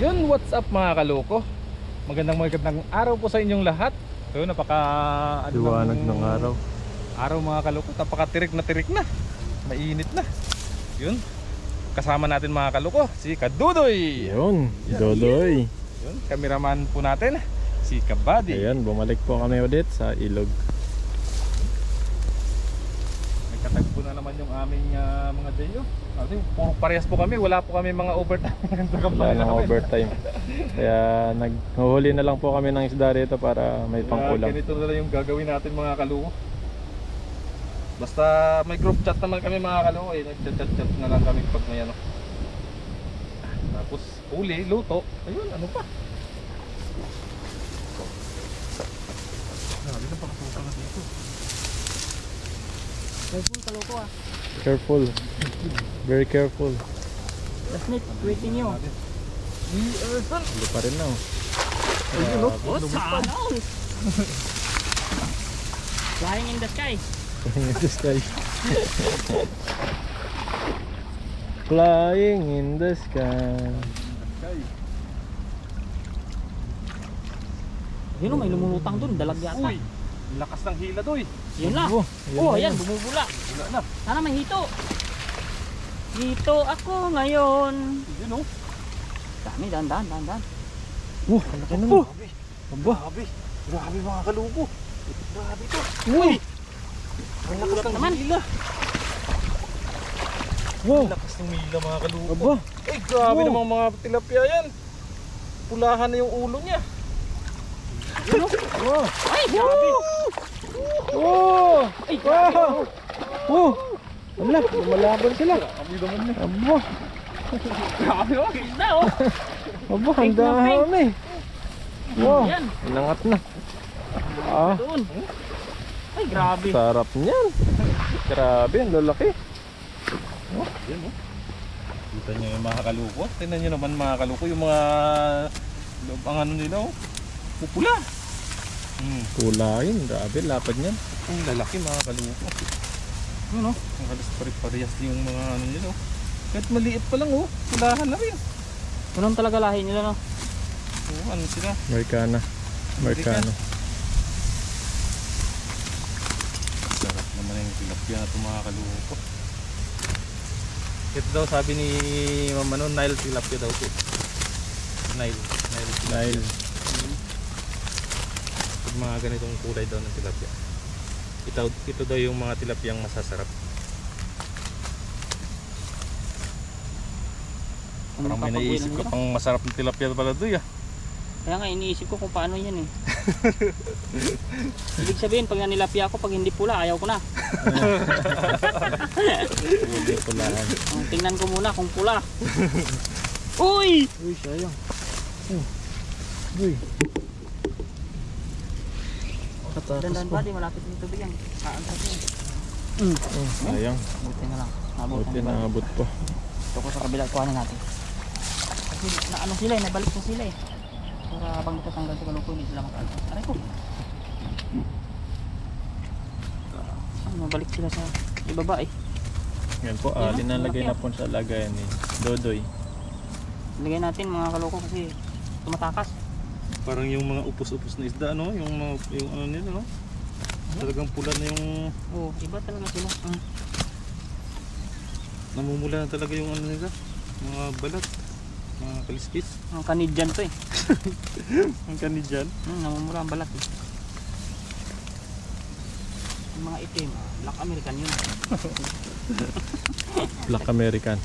Yun, what's up mga kaloko? Magandang araw po sa inyong lahat. So napaka liwanag ng araw. Araw mga kaloko, napaka-tirik na. Mainit na. Yun. Kasama natin mga kaloko, si Kadudoy. Yun, Dodoy. Yun, kameraman po natin, si Kabady. Ayan, bumalik po kami ulit sa ilog. Nagkatagpo na naman yung aming mga dayo. Kasi puro parehas po kami, wala po kami mga overtime. Wala nang overtime. Kaya naghuhuli na lang po kami ng isda rito para may pangkulam. Ganito na lang yung gagawin natin mga kaloko. Basta may group chat naman kami mga kaloko, nagchat-chat na lang kami pag may ano. Tapos huli, luto, ayun, ano pa. Grabe na pakasuka na dito. Careful kaloko ah. Careful. Very careful. Last night, waiting nyo. Hindi pa rin na oh. Ayun, Oh, sana all! Flying in the sky. Flying in the sky. Flying in the sky. Yun o, may lumulutang dun, dalag yata. Uy, lakas ng hila doy. Yun na. Oh, ayan, bumubula. Wala na. Sana may hito. Hito ako ngayon. Yun oh. Dami, dahan. Ang laki naman. Grabe. Grabe mga kalubo. Grabe to. Uy! Ang lakas ng naman. hila. Wow! Ang lakas ng hila mga kalubo. Aba! Ay, grabe Wow. namang mga tilapia yan. Pulahan na yung ulo niya. Yun o. Wow! Ay, grabe. Wow! Ay, grabe. Wow! Wow! Wala, lumalaban sila. Grabe naman na. Aba! Grabe o, isda o. Aba, ang Pink na pink. dami. Wow! Yan, Inangat na. Ah, doon. Ay, grabe. sarap niyan. Grabe, ang lalaki. Yan oh. Kita nyo yung mga kaluko. Tingnan nyo naman mga kaluko. Yung mga ang ano nila oh. Pupula. Kulain, grabe, lapad niyan. Ang lalaki mga kaluko. Ano? Ang halos pare-parehas yung mga ano nila oh. Kahit maliit pa lang oh. Pulahan na rin. Ganun talaga lahi nila no. Oh, ano sila? Americana. Sarap naman yung tilapia na ito mga kaluko. Ito daw sabi ni Mama no, Nile tilapia daw ito. Nile tilapia. Nile. Pag mga ganitong kulay daw ng tilapia. Ito daw yung mga tilapiyang masasarap. Parang may naisip ka pang masarap ng tilapia pala doy ah. Kaya nga iniisip ko kung paano yan eh. Ibig sabihin pag nanilapia ako, pag hindi pula ayaw ko na. Hindi pulahan. Tingnan ko muna kung pula. Uy! Uy, sayang. Uy. Dandan ba? Di malapit ng tubig yan. Kaantas yan. Sayang. Buti na lang. Buti naabot po. Ito ko sa kabila, kuhanin natin. Kasi na ano sila eh, nabalik na sila eh. Para habang natatanggal sa kalungko, hindi sila makaalas. Aray ko! Mabalik sila sa ibaba eh. Yan po, linalagay na po sa lagayan ni Dodoy. Lagay natin mga kaloko kasi tumatakas. Parang yung mga upos-upos na isda no, yung ano nila no. Talagang pula na yung Oo, iba talaga sila. namumula na talaga yung ano nila, mga balat, mga kaliskis. Ang kanidyan to eh. Ang kanidyan. Namumula ang balat eh. Yung mga itim, Black American yun. Black American.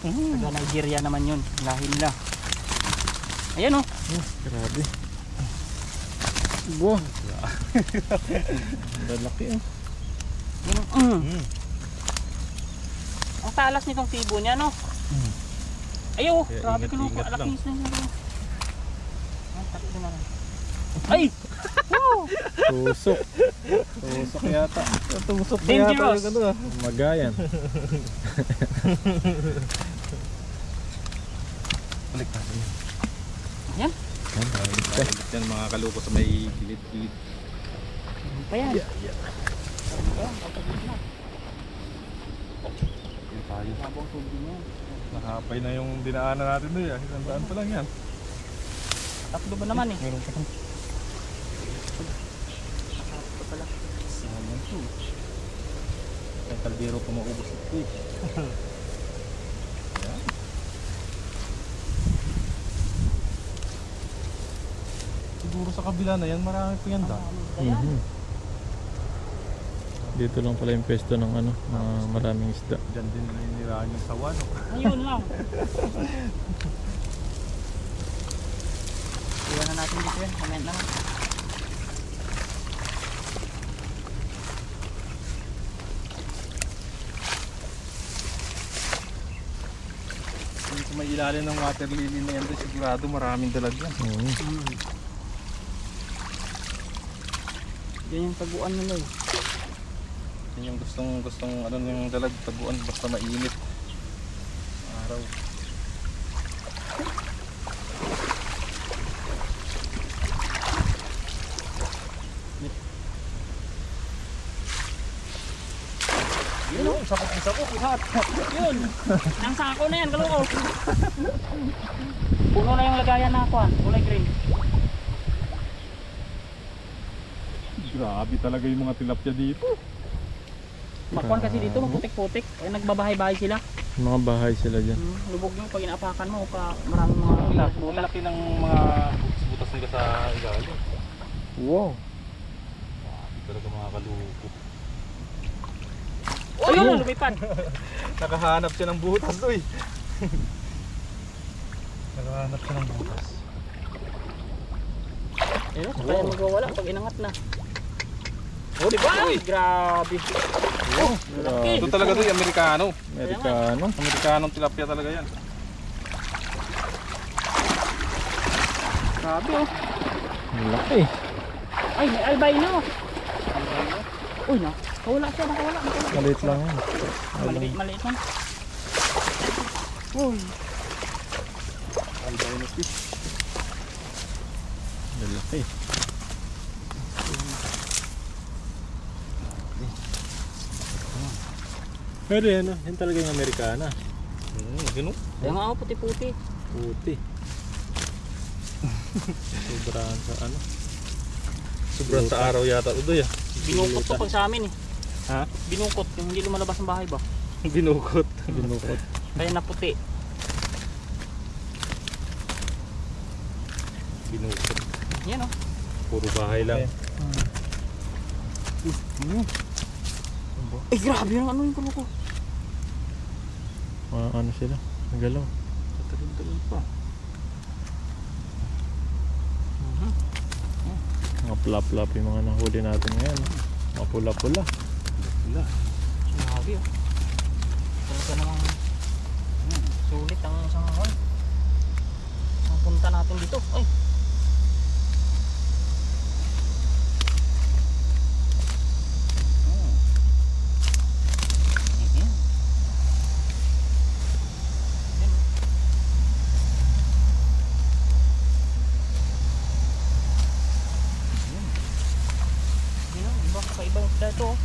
Taga Nigeria naman yun, lahi nila. Ayan o. Grabe. Wow. Lalaki eh. Ang talas nitong tibo niya no. Ayo, Kaya grabe ko nung ingat-ingat lang. alakis na niya. Ay! Wow! Tusok. Tusok yata. Tumusok Dangerous. yung ano ah. Magayan. Balik natin yan. Yan. Balik yan mga kaluko sa may gilid-gilid. Ano pa yan? Yan tayo. Habang tubig niya. Nakapay na yung dinaanan natin doon. Isang daan pa lang yan. Tatlo ba naman eh? Meron pa kang Tatlo pala. sayang to. Ang kaldero pa maubos ito eh. Yan. Siguro sa kabila na yan, marami pa yan daan. Ayan. Mhm. Dito lang pala yung pwesto ng ano, mga maraming isda. Diyan din na inirahan yung sawa, no? Ayun lang. Iwan na natin dito yan. Comment naman. Kung may ilalim ng water lily na yan, doon, sigurado maraming dalag yan. Mhm. Yan yung taguan nila eh. Yan yung gustong ano yung dalag, taguan basta mainit. Araw. Yun o, sakot na sakot, lahat. Yun! Ang sako na yan, kaloko. Puno na yung lagayan na kuhan. Kulay green. Grabe talaga yung mga tilapia dito. Makuhan kasi dito, maputik-putik. Eh, nagbabahay-bahay sila. Mga bahay sila dyan. Lubog yung pag inaapakan mo, maraming mga Malaki ng mga butas nila sa ilalim. Wow! Grabe talaga mga kalupo. Oh, yun na, lumipad. Nakahanap siya ng butas doy. Nakahanap siya ng butas. Ayun, kaya magwawala pag inangat na. Oh, di ba? Ay, grabe. Oh, laki. Ito talaga doy, Amerikano. Amerikano. Amerikanong tilapia talaga yan. Grabe oh. Ang laki. Ay, may albino. Uy, na. Nakawala siya, nakawala. Maliit lang yan. Maliit, maliit man. Uy. Albino fish. Ang laki. Pero yan, yan talaga yung Amerikana. Ganun. Kaya nga ako puti-puti. Puti. Sobrang sa ano. Sobrang sa araw yata ito doy. Binukot to pag sa amin eh. Ha? Binukot, yung hindi lumalabas ng bahay ba? Binukot. Binukot. Kaya naputi. Binukot. Yan oh. Puro bahay lang. Ay, grabe yung ano yung kulo ko. Mga ano sila. Nagalaw. Tagal-tagal pa. Mga plap-plap yung mga nahuli natin ngayon. Mga pula-pula. Wala. Grabe oh. Talaga namang sulit ang isang hawal. Ang punta natin dito. Ay. Iba yung isda ito oh.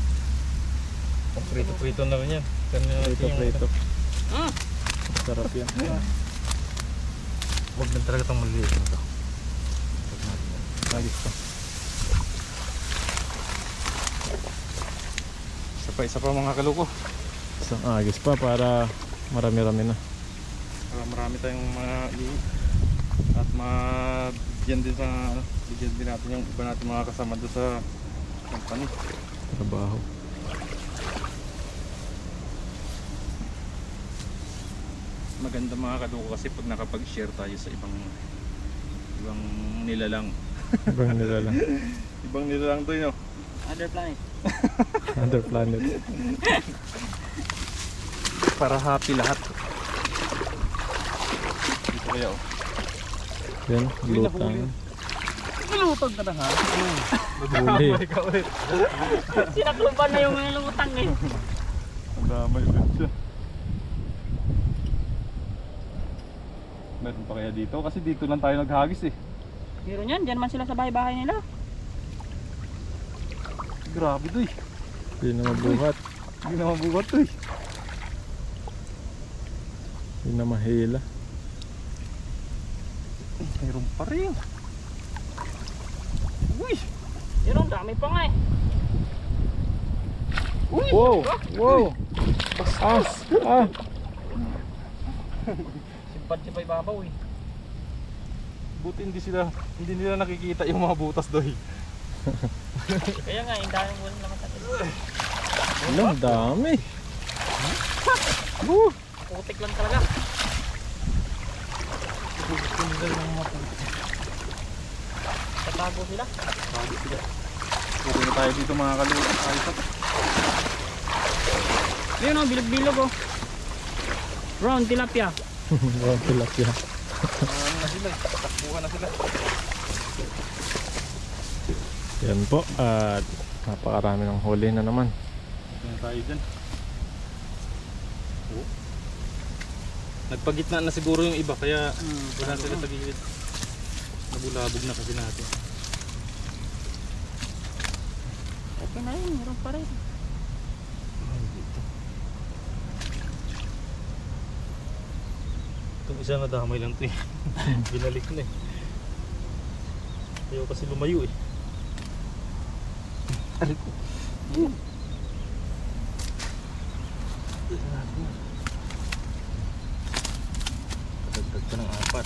Prito-prito na rin yan. Prito-prito. Mm. Sarap yan. Huwag lang talaga itong maliit nito. Lagis pa. Isa pa mga kaluko. Isang agis pa para marami-rami na. Para marami tayong mga at bigyan din sa bigyan din natin yung iba natin mga kasama doon sa company. Trabaho. Maganda mga kaluko kasi pag nakapag-share tayo sa ibang nilalang. Ibang nila lang. Ibang nilalang to yun. Other planet. Other planet. Para happy lahat. Dito kaya oh. Yan, lutang. Nalutang ka na ha? Huli. Ikaw ulit. Sinakluban na yung lutang eh. Ang damay ulit siya. Meron pa kaya dito? Kasi dito lang tayo naghagis eh. Meron yan, dyan man sila sa bahay-bahay nila. Grabe to eh. Hindi na mabuhat. Hindi na mabuhat to eh. Hindi na mahila. Mayroon pa rin. Uy! Yun ang dami pa nga eh. Uy! Wow! Wow! Ah! Ah! Simpad siya pa ibabaw eh. Buti hindi nila nakikita yung mga butas doy. Kaya nga, yung dami mo lang natin. Ano, ang dami. Putik lang talaga. Tatago sila. Bago sila. Puro na tayo dito mga kaluto. Ayos at. Ayun o, bilog-bilog o. Brown tilapia. Wow, tilapia. Ano na sila eh. Takbuhan na sila. Yan po. At napakarami ng huli na naman. Yan tayo dyan. Oh. Nagpagitna na siguro yung iba kaya wala sila sa gilid. Nabulabog na kasi natin. Okay na yun, meron pa rin. Itong isa na damay lang ito eh. Binalik na eh. Ayaw kasi lumayo eh. Aray ko. Dagdag ka ng 4.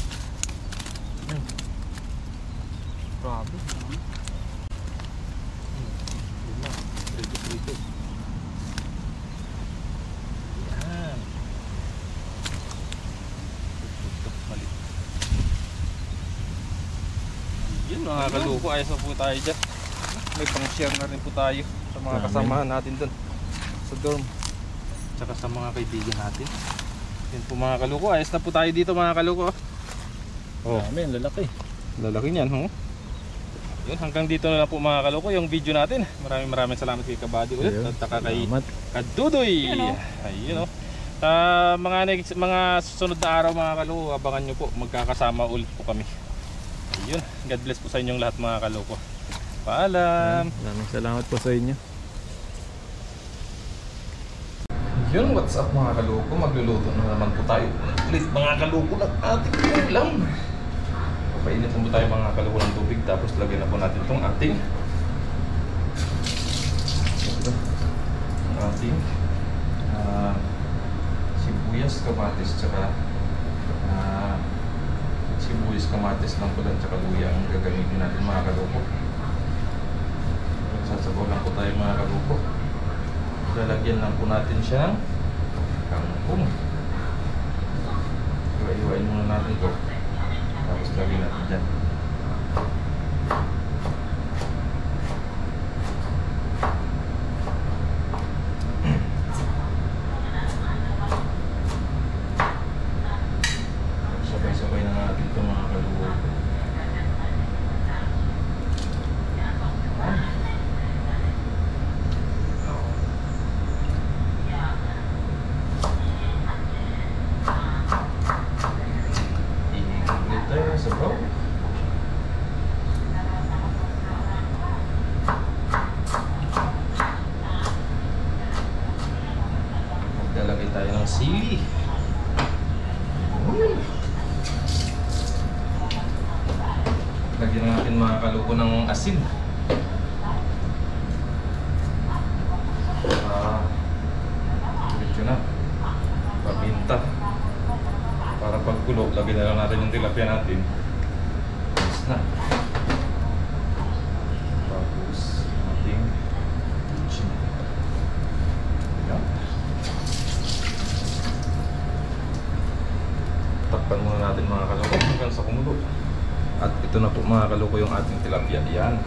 Grabe. Lima. Prito. Yan. Mali. Yun mga kaluko. Ayos na po tayo dyan. May pang-share na rin po tayo sa mga kasamahan natin dun sa dorm. Tsaka sa mga kaibigan natin. Yan po mga kaluko. Ayos na po tayo dito mga kaluko. Oh, dami, ang lalaki. Lalaki niyan, ho. Yun, hanggang dito na lang po mga kaloko yung video natin. Maraming salamat kay Kabady ulit Ayun, at saka kay salamat. Kadudoy. Ayun, oh. Ayun, oh. Mga susunod na araw mga kaloko, abangan nyo po, magkakasama ulit po kami. Ayun, God bless po sa inyong lahat mga kaloko. Paalam. Maraming salamat po sa inyo. Yun, what's up mga kaloko? Magluluto na naman po tayo ulit mga kaloko ng ating ulam. Painit po tayo mga kaloko ng tubig, tapos lagyan na po natin itong ating sibuyas, kamatis, tsaka sibuyas, kamatis lang po lang, tsaka luya ang gagamitin natin mga kaloko. Sasabaw lang po tayo mga kaloko. Lalagyan lang po natin siya ng kangkong. Iwa-iwain muna natin ito. Tapos lagyan natin dyan. Sabay-sabay na natin ito mga kaluwa. Iikulit tayo sa bro. Maglalagay tayo ng sili. Lagyan natin mga kaluko ng asin. Medyo na. Paminta. Para pagkulo, lagyan na lang natin yung tilapia natin. Tapos na. Tapos ating chin. Yan. Takpan muna natin mga kaluko hanggang sa kumulo. At ito na po mga kaluko yung ating tilapia. Yan.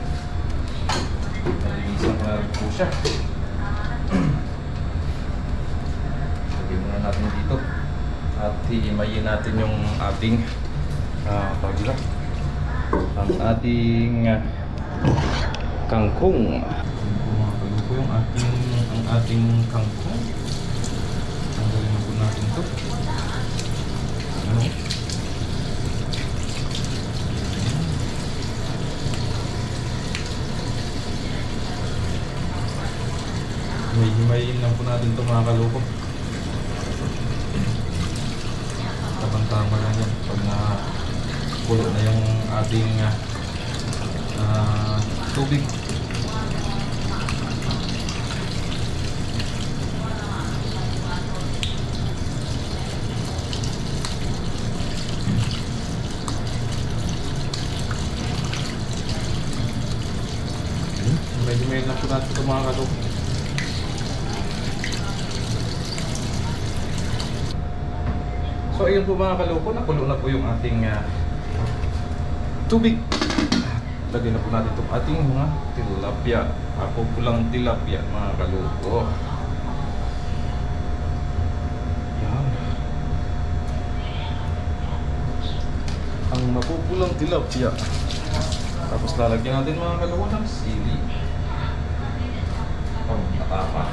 Nalinisan ko na rin po siya. Lagyan muna natin dito. At hihimayin natin yung ating pagla. Ang ating kangkong. Mga kaluko yung ating kangkong. Tanggalin na po natin ito. Ano? Himayin lang po natin ito mga kaluko. Tama lang yan pag na pulo na yung ating tubig. Medyo may lang po natin ito mga kalok. So ayun po mga kaloko, nakulo na po yung ating tubig. Lagyan na po natin itong ating mga tilapia. Ako pulang tilapia mga kaloko. Yan. Ang mapupulang tilapia. Tapos lalagyan natin mga kaloko ng sili. Oh, natapa.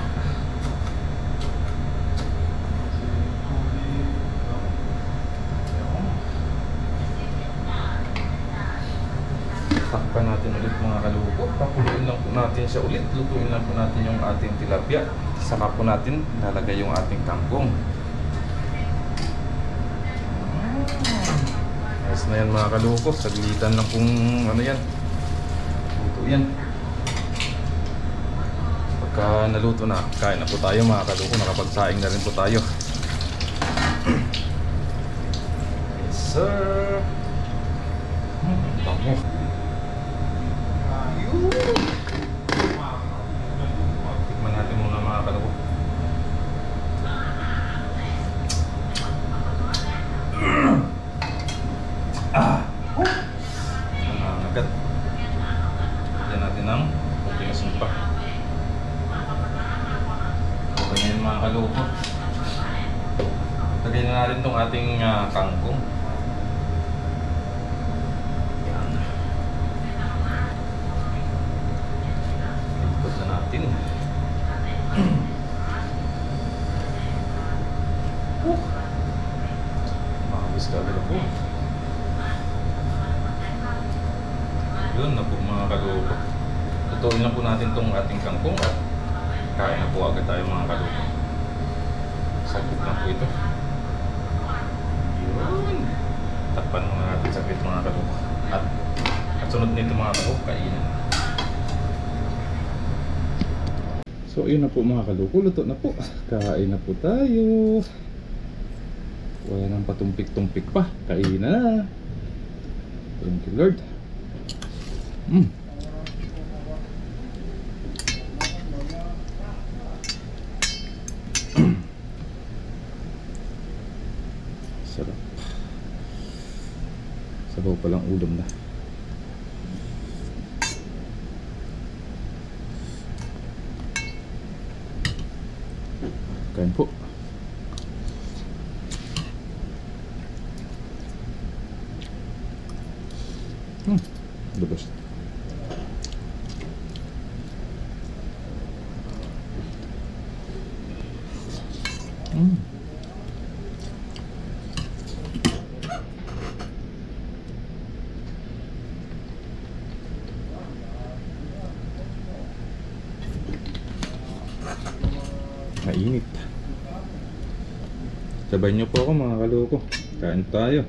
Takpan natin ulit mga kaluko. Papuloyin lang po natin siya ulit. Lutuin lang po natin yung ating tilapia. Saka po natin lalagay yung ating kangkong. Ayos na yan mga kaluko. Saglitan lang pong ano yan. Luto yan. Pagka naluto na, kain na po tayo mga kaluko. Nakapagsaing na rin po tayo. Yes sir. Bango. Tikman natin muna mga kaloko. Nangangagat. Lagyan natin ng konting asinpa. Okay na yun mga kaloko. Lagyan na natin itong ating kangkong. Natin. Makabis ka agad ako. Yun na po mga kaloko. Tutuin na po natin itong ating kangkong at kain na po agad tayo mga kaloko. Saglit lang po ito. Yun. Takpan muna natin saglit mga kaloko. At sunod nito mga kaloko, kainin. So yun na po mga kaloko, luto na po. Kain na po tayo. Wala nang patumpik-tumpik pa. Kain na. Thank you Lord. Sarap. Sabaw palang ulam na. Kain po. The best. Mainit. Sabay niyo po ako mga kaloko. Kain tayo.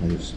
Ayos.